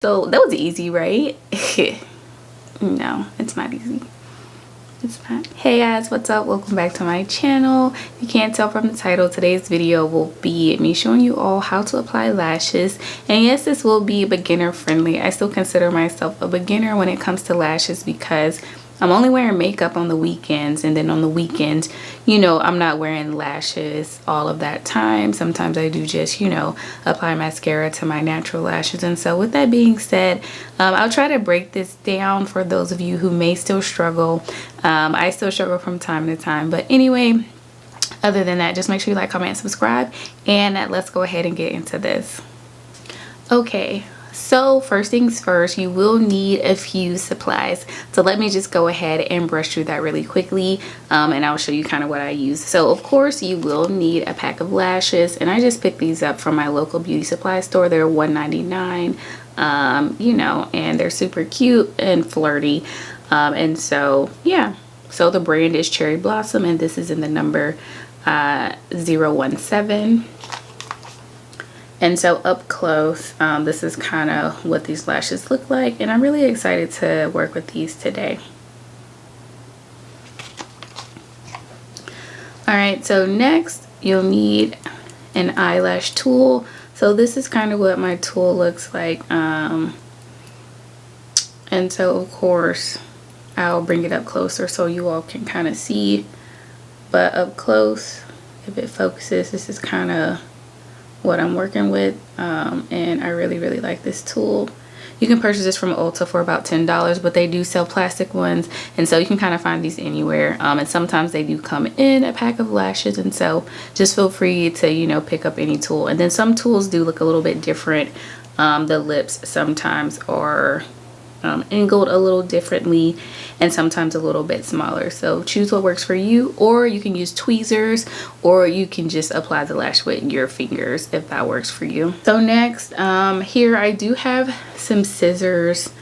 So that was easy, right? No, it's not easy. It's not. Hey guys, what's up? Welcome back to my channel. If you can't tell from the title, today's video will be me showing you all how to apply lashes. And yes, this will be beginner friendly. I still consider myself a beginner when it comes to lashes because I'm only wearing makeup on the weekends, and then on the weekends, you know, I'm not wearing lashes all of that time. Sometimes I do just, you know, apply mascara to my natural lashes. And so with that being said, I'll try to break this down for those of you who may still struggle. I still struggle from time to time, but anyway, other than that, just make sure you like, comment, and subscribe, and let's go ahead and get into this. Okay. So first things first, you will need a few supplies. So let me just go ahead and brush through that really quickly, and I'll show you kind of what I use. So of course you will need a pack of lashes, and I just picked these up from my local beauty supply store. They're $1.99, you know, and they're super cute and flirty. And so yeah, so the brand is Cherry Blossom, and this is in the number 017. And so up close, this is kind of what these lashes look like, and I'm really excited to work with these today. Alright, so next you'll need an eyelash tool. So this is kind of what my tool looks like. And so of course I'll bring it up closer so you all can kind of see. But up close, if it focuses, this is kind of what I'm working with, and I really like this tool. You can purchase this from Ulta for about $10, but they do sell plastic ones, and so you can kind of find these anywhere. And sometimes they do come in a pack of lashes, and so just feel free to, you know, pick up any tool. And then some tools do look a little bit different. The lips sometimes are angled a little differently, and sometimes a little bit smaller. So choose what works for you, or you can use tweezers, or you can just apply the lash with your fingers if that works for you. So next, here I do have some scissors,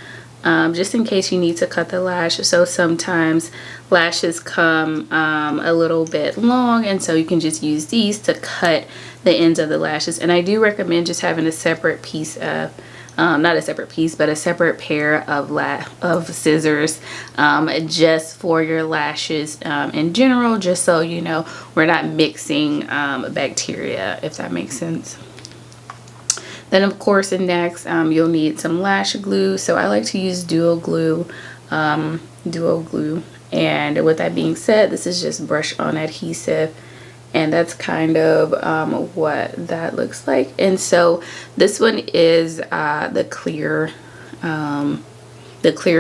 just in case you need to cut the lash. So sometimes lashes come a little bit long, and so you can just use these to cut the ends of the lashes. And I do recommend just having a separate piece of not a separate piece, but a separate pair of scissors, just for your lashes in general, just so you know we're not mixing bacteria, if that makes sense. Then of course next, you'll need some lash glue. So I like to use duo glue, and with that being said, this is just brush on adhesive. And that's kind of what that looks like. And so this one is the clear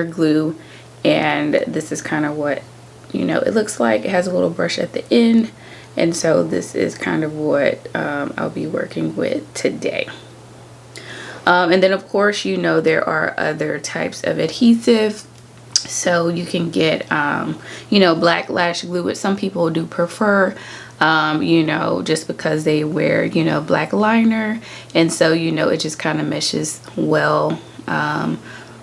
glue, and this is kind of what, you know, it looks like. It has a little brush at the end, and so this is kind of what I'll be working with today. And then of course, you know, there are other types of adhesive. So you can get you know, black lash glue, which some people do prefer, you know, just because they wear, you know, black liner, and so, you know, it just kind of meshes well.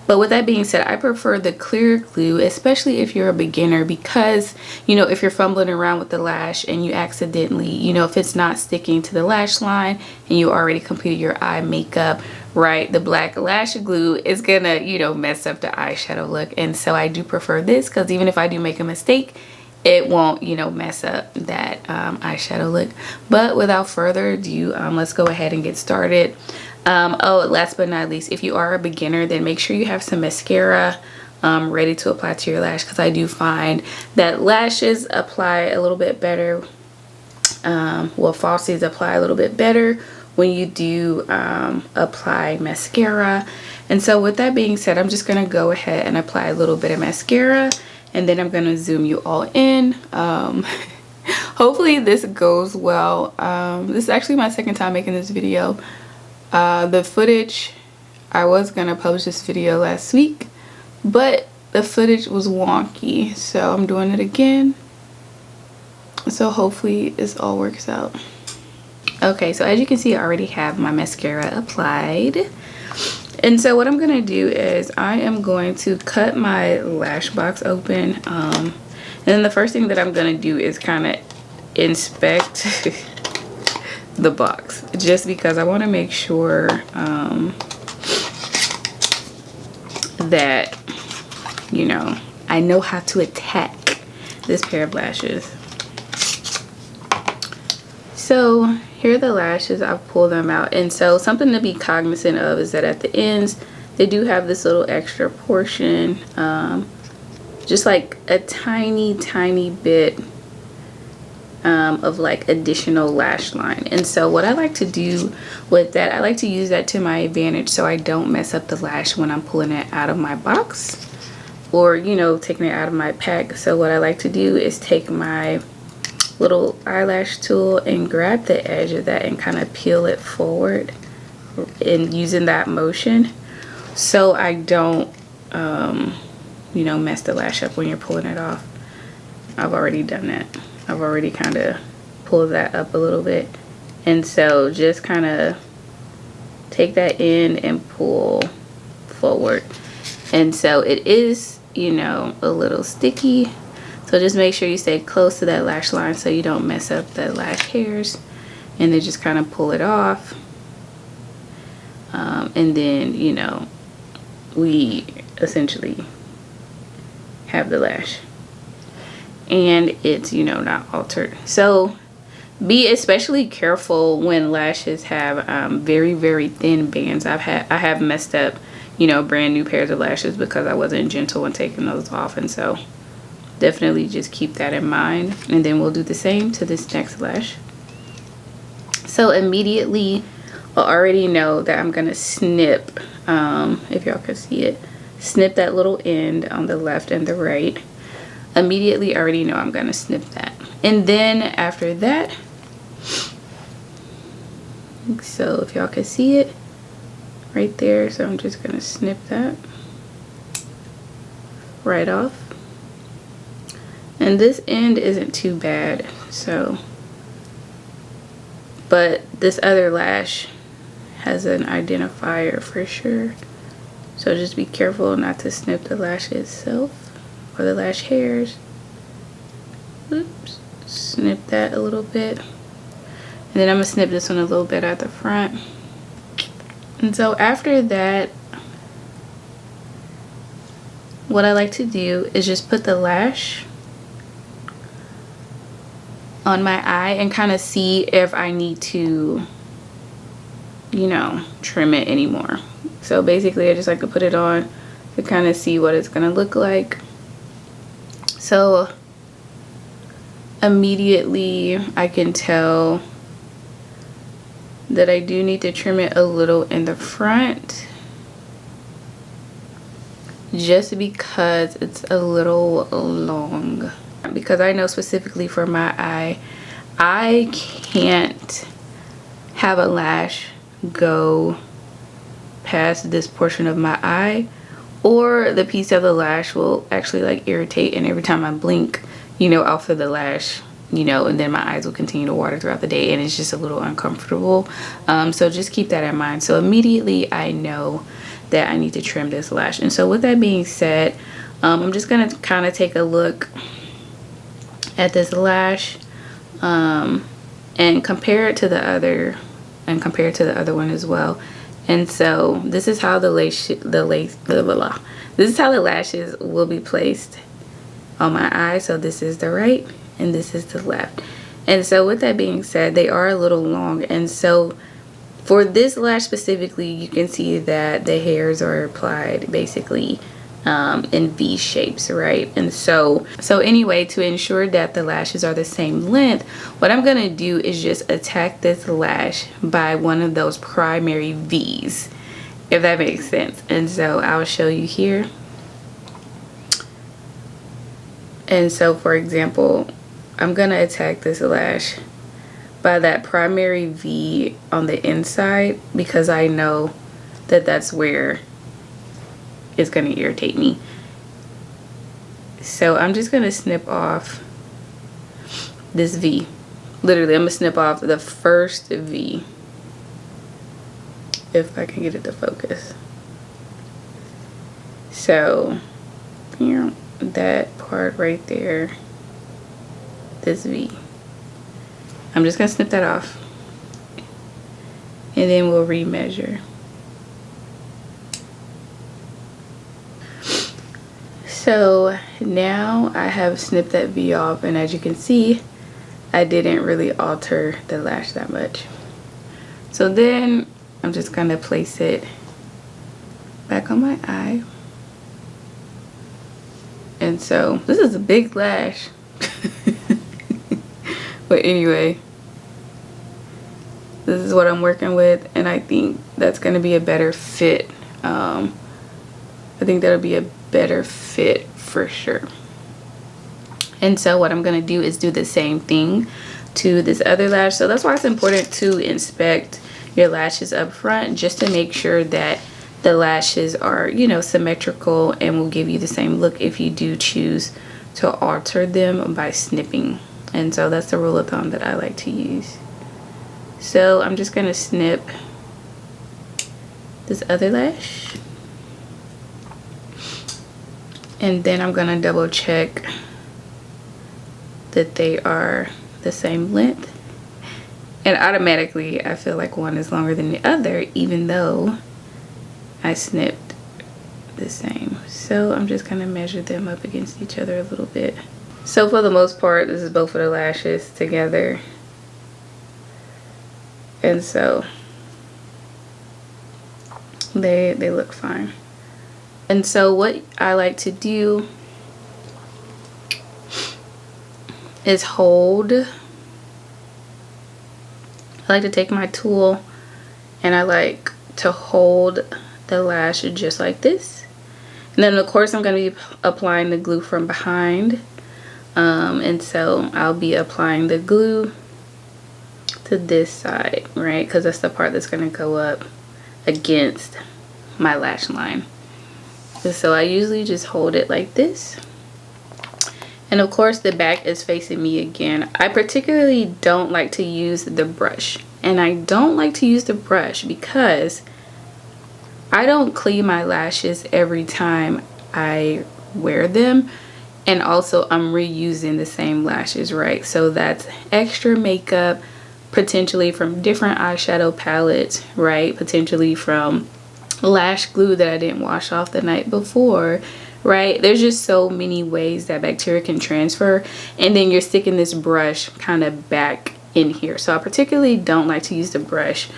But with that being said, I prefer the clear glue, especially if you're a beginner, because, you know, if you're fumbling around with the lash and you accidentally, you know, if it's not sticking to the lash line and you already completed your eye makeup, right, the black lash glue is gonna, you know, mess up the eyeshadow look. And so I do prefer this, because even if I do make a mistake, it won't, you know, mess up that eyeshadow look. But without further ado, let's go ahead and get started. Oh, last but not least, if you are a beginner, then make sure you have some mascara ready to apply to your lash, because I do find that lashes apply a little bit better, well, falsies apply a little bit better when you do apply mascara. And so with that being said, I'm just gonna go ahead and apply a little bit of mascara, and then I'm gonna zoom you all in. Hopefully this goes well. This is actually my second time making this video. The footage, I was gonna post this video last week, but the footage was wonky, so I'm doing it again. So hopefully this all works out. Okay, so as you can see, I already have my mascara applied. And so what I'm gonna do is I am going to cut my lash box open. And then the first thing that I'm gonna do is kind of inspect the box, just because I want to make sure that, you know, I know how to attack this pair of lashes. So here are the lashes. I've pulled them out. And so something to be cognizant of is that at the ends, they do have this little extra portion, just like a tiny bit of like additional lash line. And so what I like to do with that, I like to use that to my advantage so I don't mess up the lash when I'm pulling it out of my box or, you know, taking it out of my pack. So what I like to do is take my little eyelash tool and grab the edge of that and kind of peel it forward and using that motion so I don't you know, mess the lash up when you're pulling it off. I've already done that. I've already kind of pulled that up a little bit. And so just kind of take that in and pull forward. And so it is, you know, a little sticky. So just make sure you stay close to that lash line so you don't mess up the lash hairs. And then just kind of pull it off. And then, you know, we essentially have the lash. And it's, you know, not altered. So be especially careful when lashes have very thin bands. I have messed up, you know, brand new pairs of lashes because I wasn't gentle in taking those off. And so definitely just keep that in mind. And then we'll do the same to this next lash. So immediately I already know that I'm gonna snip, if y'all can see it, snip that little end on the left and the right. Immediately I already know I'm gonna snip that. And then after that, so if y'all can see it right there, so I'm just gonna snip that right off. And this end isn't too bad, so, but this other lash has an identifier for sure, so just be careful not to snip the lash itself or the lash hairs. Oops, snip that a little bit. And then I'm gonna snip this one a little bit at the front. And so after that, what I like to do is just put the lash on my eye and kind of see if I need to, you know, trim it anymore. So basically I just like to put it on to kind of see what it's gonna look like. So immediately I can tell that I do need to trim it a little in the front just because it's a little long. Because I know specifically for my eye, I can't have a lash go past this portion of my eye, or the piece of the lash will actually like irritate, and every time I blink, you know, I'll feel the lash, you know, and then my eyes will continue to water throughout the day, and it's just a little uncomfortable. So just keep that in mind. So immediately I know that I need to trim this lash. And so with that being said, I'm just gonna kind of take a look at this lash and compare it to the other, and compare it to the other one as well. And so this is how this is how the lashes will be placed on my eye. So this is the right and this is the left. And so with that being said, they are a little long. And so for this lash specifically, you can see that the hairs are applied basically in V shapes, right? And so anyway, to ensure that the lashes are the same length, what I'm gonna do is just attack this lash by one of those primary V's, if that makes sense. And so I'll show you here. And so for example, I'm gonna attack this lash by that primary V on the inside because I know that that's where it's gonna irritate me. So I'm just gonna snip off this V. Literally, I'm gonna snip off the first V, if I can get it to focus. So, you know, that part right there, this V. I'm just gonna snip that off, and then we'll remeasure. So now I have snipped that V off, and as you can see, I didn't really alter the lash that much. So then I'm just gonna place it back on my eye. And so this is a big lash. But anyway, this is what I'm working with, and I think that's gonna be a better fit. I think that'll be a better fit for sure. And so what I'm gonna do is do the same thing to this other lash. So that's why it's important to inspect your lashes up front, just to make sure that the lashes are, you know, symmetrical and will give you the same look if you do choose to alter them by snipping. And so that's the rule of thumb that I like to use. So I'm just gonna snip this other lash, and then I'm gonna double check that they are the same length. And automatically I feel like one is longer than the other, even though I snipped the same. So I'm just gonna measure them up against each other a little bit. So for the most part, this is both of the lashes together. And so they look fine. And so what I like to do is hold. I like to take my tool and I like to hold the lash just like this. And then of course I'm going to be applying the glue from behind. And so I'll be applying the glue to this side, right? Because that's the part that's going to go up against my lash line. So I usually just hold it like this. And of course the back is facing me again. I particularly don't like to use the brush. And I don't like to use the brush because I don't clean my lashes every time I wear them. And also I'm reusing the same lashes, right? So that's extra makeup, potentially from different eyeshadow palettes, right? Potentially from lash glue that I didn't wash off the night before, right? There's just so many ways that bacteria can transfer, and then you're sticking this brush kind of back in here. So I particularly don't like to use the brush.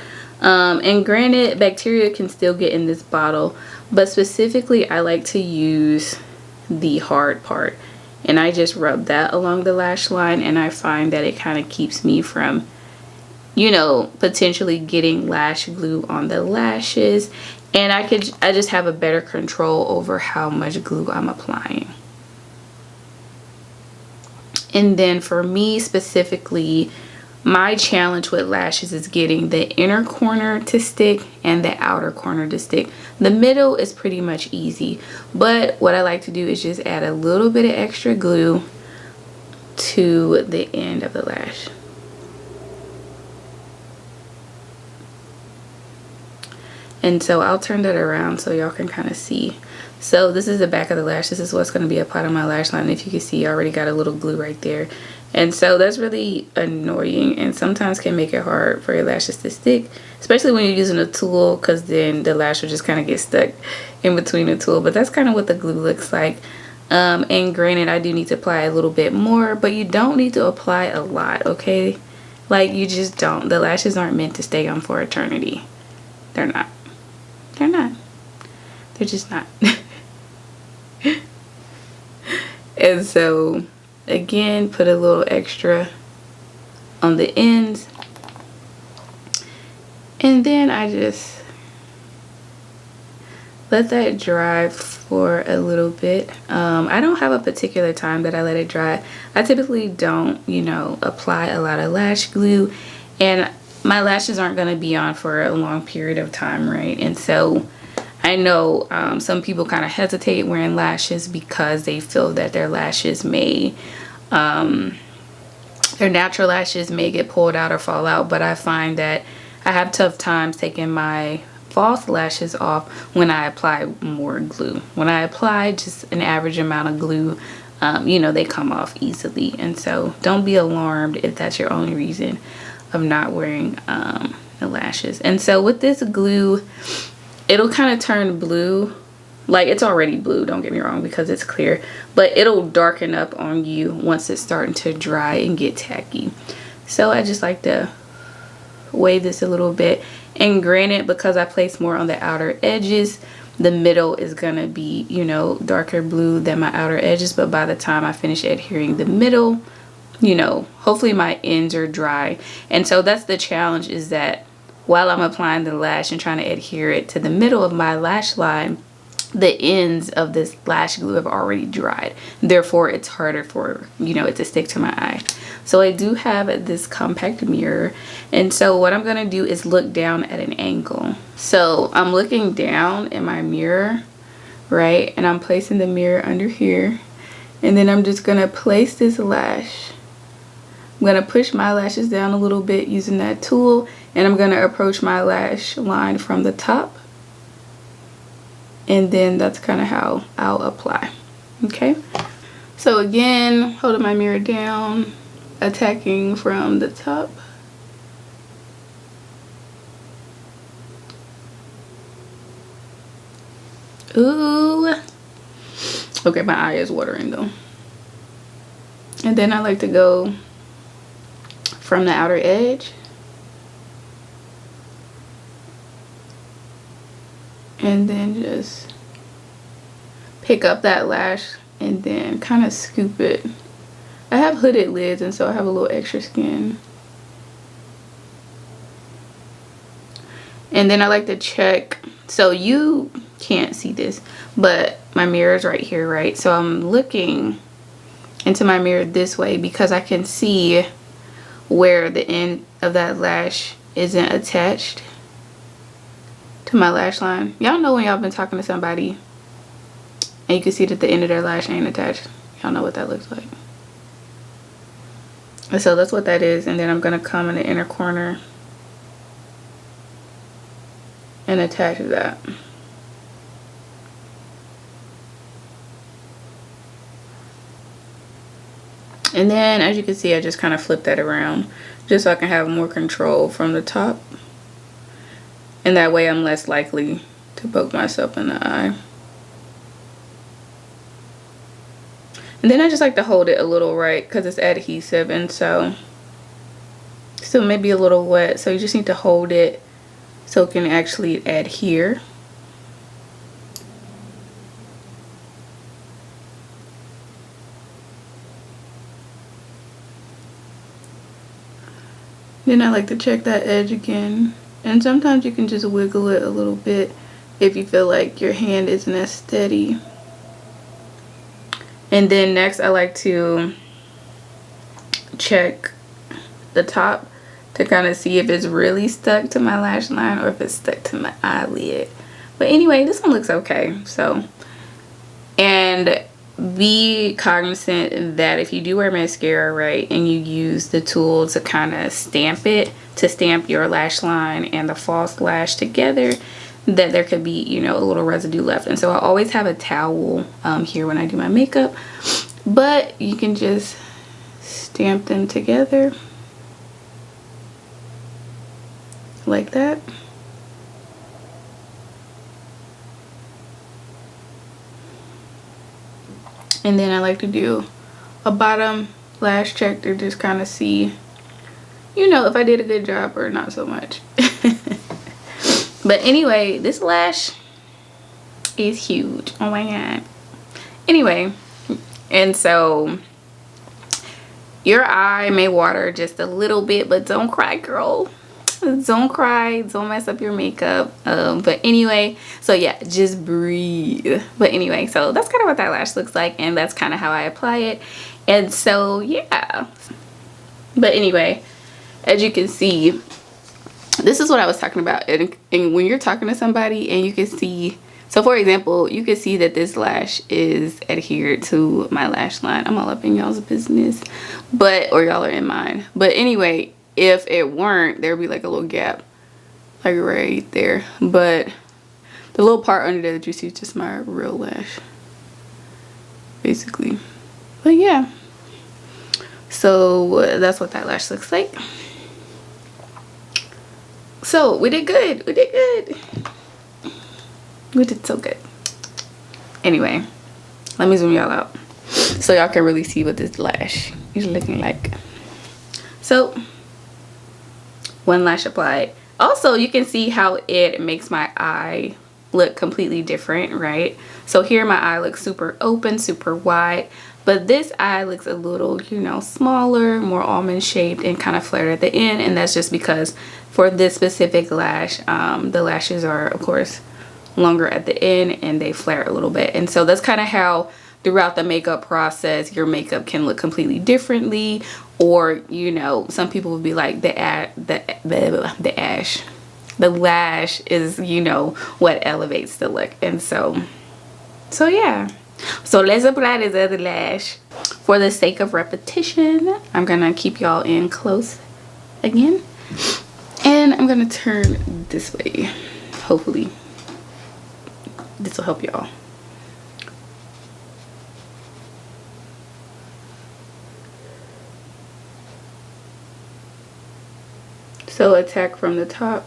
And granted, bacteria can still get in this bottle, but specifically I like to use the hard part, and I just rub that along the lash line, and I find that it kind of keeps me from, you know, potentially getting lash glue on the lashes, and I just have a better control over how much glue I'm applying. And then for me specifically, my challenge with lashes is getting the inner corner to stick and the outer corner to stick. The middle is pretty much easy, but what I like to do is just add a little bit of extra glue to the end of the lash. And so I'll turn that around so y'all can kind of see. So this is the back of the lash. This is what's going to be applied on my lash line. If you can see, I already got a little glue right there. And so that's really annoying and sometimes can make it hard for your lashes to stick, especially when you're using a tool, because then the lash will just kind of get stuck in between the tool. But that's kind of what the glue looks like. And granted, I do need to apply a little bit more, but you don't need to apply a lot, okay? Like, you just don't. The lashes aren't meant to stay on for eternity. They're not. They're not. They're just not. And so again, put a little extra on the ends, and then I just let that dry for a little bit. I don't have a particular time that I let it dry. I typically don't, you know, apply a lot of lash glue, and my lashes aren't going to be on for a long period of time, right? And so I know some people kind of hesitate wearing lashes because they feel that their lashes may, their natural lashes may get pulled out or fall out. But I find that I have tough times taking my false lashes off when I apply more glue. When I apply just an average amount of glue, you know, they come off easily. And so don't be alarmed if that's your only reason of not wearing the lashes. And so with this glue, it'll kind of turn blue Like, it's already blue, don't get me wrong, because it's clear, but it'll darken up on you once it's starting to dry and get tacky. So I just like to wave this a little bit. And granted, because I place more on the outer edges, the middle is gonna be, you know, darker blue than my outer edges, but by the time I finish adhering the middle, you know, hopefully my ends are dry. And so that's the challenge, is that while I'm applying the lash and trying to adhere it to the middle of my lash line, the ends of this lash glue have already dried. Therefore, it's harder for, you know, it to stick to my eye. So I do have this compact mirror. And so what I'm going to do is look down at an angle. So I'm looking down in my mirror, right? And I'm placing the mirror under here. And then I'm just going to place this lash. I'm going to push my lashes down a little bit using that tool. And I'm going to approach my lash line from the top. And then that's kind of how I'll apply. Okay, so again, holding my mirror down, attacking from the top. Ooh, okay, my eye is watering though. And then I like to go from the outer edge and then just pick up that lash and then kind of scoop it. I have hooded lids, and so I have a little extra skin. And then I like to check, so you can't see this, but my mirror is right here, right? So I'm looking into my mirror this way because I can see where the end of that lash isn't attached to my lash line. Y'all know when y'all been talking to somebody and you can see that the end of their lash ain't attached. Y'all know what that looks like. And so that's what that is. And then I'm gonna come in the inner corner and attach that. And then as you can see, I just kind of flip that around just so I can have more control from the top. And that way I'm less likely to poke myself in the eye. And then I just like to hold it a little right because it's adhesive, and so still maybe a little wet. So you just need to hold it so it can actually adhere. Then I like to check that edge again. And sometimes you can just wiggle it a little bit if you feel like your hand isn't as steady. And then next I like to check the top to kind of see if it's really stuck to my lash line or if it's stuck to my eyelid. But anyway, this one looks okay. So, and be cognizant that if you do wear mascara, right, and you use the tool to kind of stamp it, to stamp your lash line and the false lash together, that there could be, you know, a little residue left. And so I always have a towel here when I do my makeup, but you can just stamp them together like that. And then I like to do a bottom lash check to just kind of see, you know, if I did a good job or not so much. But anyway, this lash is huge. Oh my god. Anyway, and so your eye may water just a little bit, but don't cry, girl. Don't cry, don't mess up your makeup. But anyway, so yeah, just breathe. But anyway, so that's kind of what that lash looks like, and that's kind of how I apply it. And so yeah, but anyway, as you can see, this is what I was talking about. And when you're talking to somebody and you can see, so for example, you can see that this lash is adhered to my lash line. I'm all up in y'all's business, but, or y'all are in mine. But anyway, if it weren't, there'd be like a little gap, like right there. But the little part under there that you see is just my real lash, basically. But yeah, so that's what that lash looks like. So we did good. We did good. We did so good. Anyway, let me zoom y'all out so y'all can really see what this lash is looking like. So, one lash applied. Also, you can see how it makes my eye look completely different, right? So here my eye looks super open, super wide, but this eye looks a little, you know, smaller, more almond shaped, and kind of flared at the end. And that's just because for this specific lash, the lashes are, of course, longer at the end and they flare a little bit. And so that's kind of how throughout the makeup process your makeup can look completely differently. Or, you know, some people would be like the lash is, you know, what elevates the look. And so yeah, so let's apply this other lash. For the sake of repetition, I'm gonna keep y'all in close again, and I'm gonna turn this way. Hopefully this will help y'all. So attack from the top.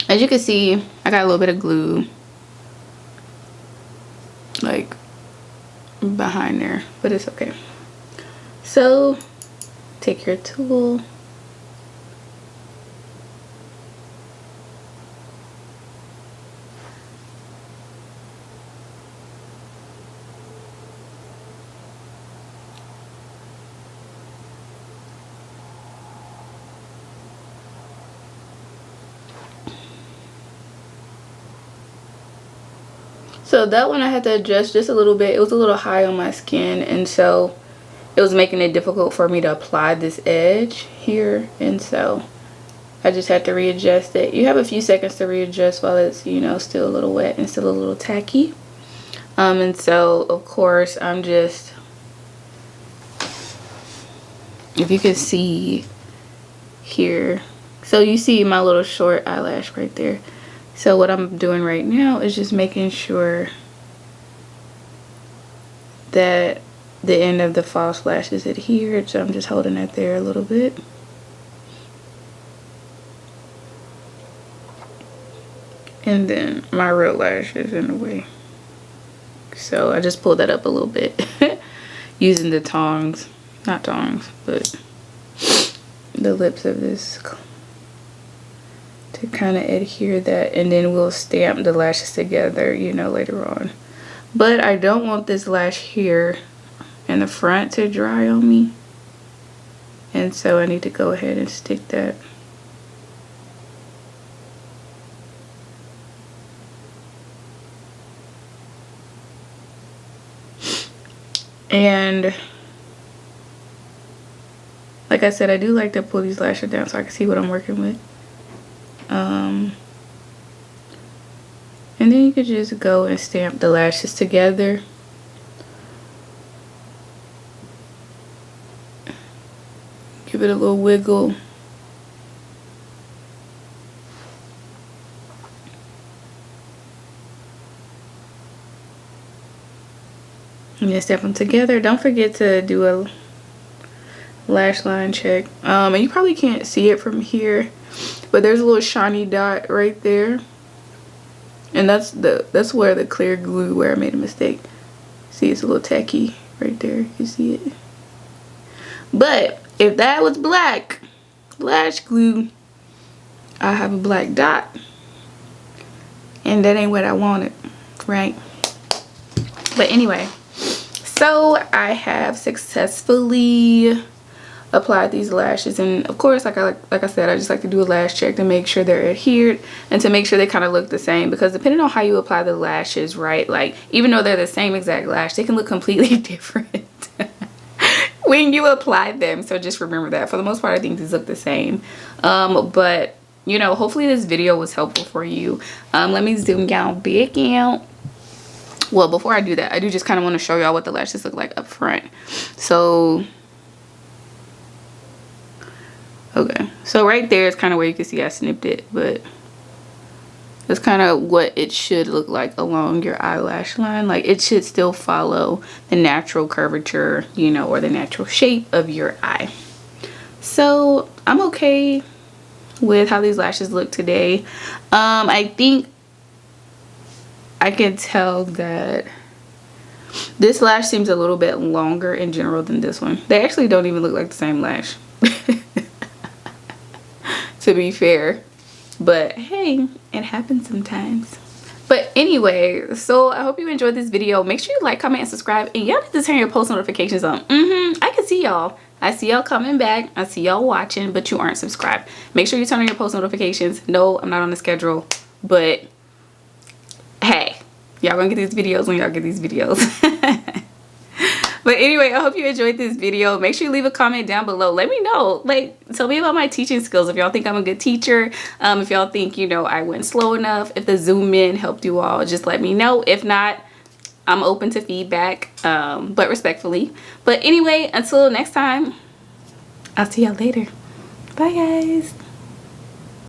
As you can see, I got a little bit of glue like behind there, but it's okay. So take your tool, so that one I had to adjust just a little bit. It was a little high on my skin, and so it was making it difficult for me to apply this edge here, and so I just had to readjust it. You have a few seconds to readjust while it's, you know, still a little wet and still a little tacky. And so of course I'm just, if you can see here, so you see my little short eyelash right there. So what I'm doing right now is just making sure that the end of the false lash is adhered. So I'm just holding it there a little bit. And then my real lash is in the way. So I just pulled that up a little bit using the tongs, not tongs, but the lips of this to kind of adhere that, and then we'll stamp the lashes together, you know, later on. But I don't want this lash here in the front to dry on me, and so I need to go ahead and stick that. And like I said, I do like to pull these lashes down so I can see what I'm working with. And then you could just go and stamp the lashes together. Give it a little wiggle. And then stamp them together. Don't forget to do a lash line check. And you probably can't see it from here, but there's a little shiny dot right there. And that's where the clear glue, where I made a mistake. See, it's a little tacky right there. You see it? But if that was black lash glue, I have a black dot, and that ain't what I wanted, right? But anyway, so I have successfully applied these lashes, and of course, like I said, I just like to do a lash check to make sure they're adhered and to make sure they kind of look the same, because depending on how you apply the lashes, right, like even though they're the same exact lash, they can look completely different when you apply them. So just remember that. For the most part, I think these look the same. But you know, hopefully this video was helpful for you. Let me zoom down big out. Well, before I do that, I do just kind of want to show y'all what the lashes look like up front. So okay, so right there is kind of where you can see I snipped it, but That's kind of what it should look like along your eyelash line. Like, it should still follow the natural curvature, you know, or the natural shape of your eye. So I'm okay with how these lashes look today. I think I can tell that this lash seems a little bit longer in general than this one. They actually don't even look like the same lash. To be fair. But hey, it happens sometimes. But anyway, so I hope you enjoyed this video. Make sure you like, comment, and subscribe. And y'all need to turn your post notifications on. I can see y'all. I see y'all coming back. I see y'all watching, but you aren't subscribed. Make sure you turn on your post notifications. No, I'm not on the schedule. But hey, y'all gonna get these videos when y'all get these videos. But anyway, I hope you enjoyed this video. Make sure you leave a comment down below. Let me know. Like, tell me about my teaching skills. If y'all think I'm a good teacher. If y'all think, you know, I went slow enough. If the zoom in helped you all, just let me know. If not, I'm open to feedback, but respectfully. But anyway, until next time, I'll see y'all later. Bye, guys.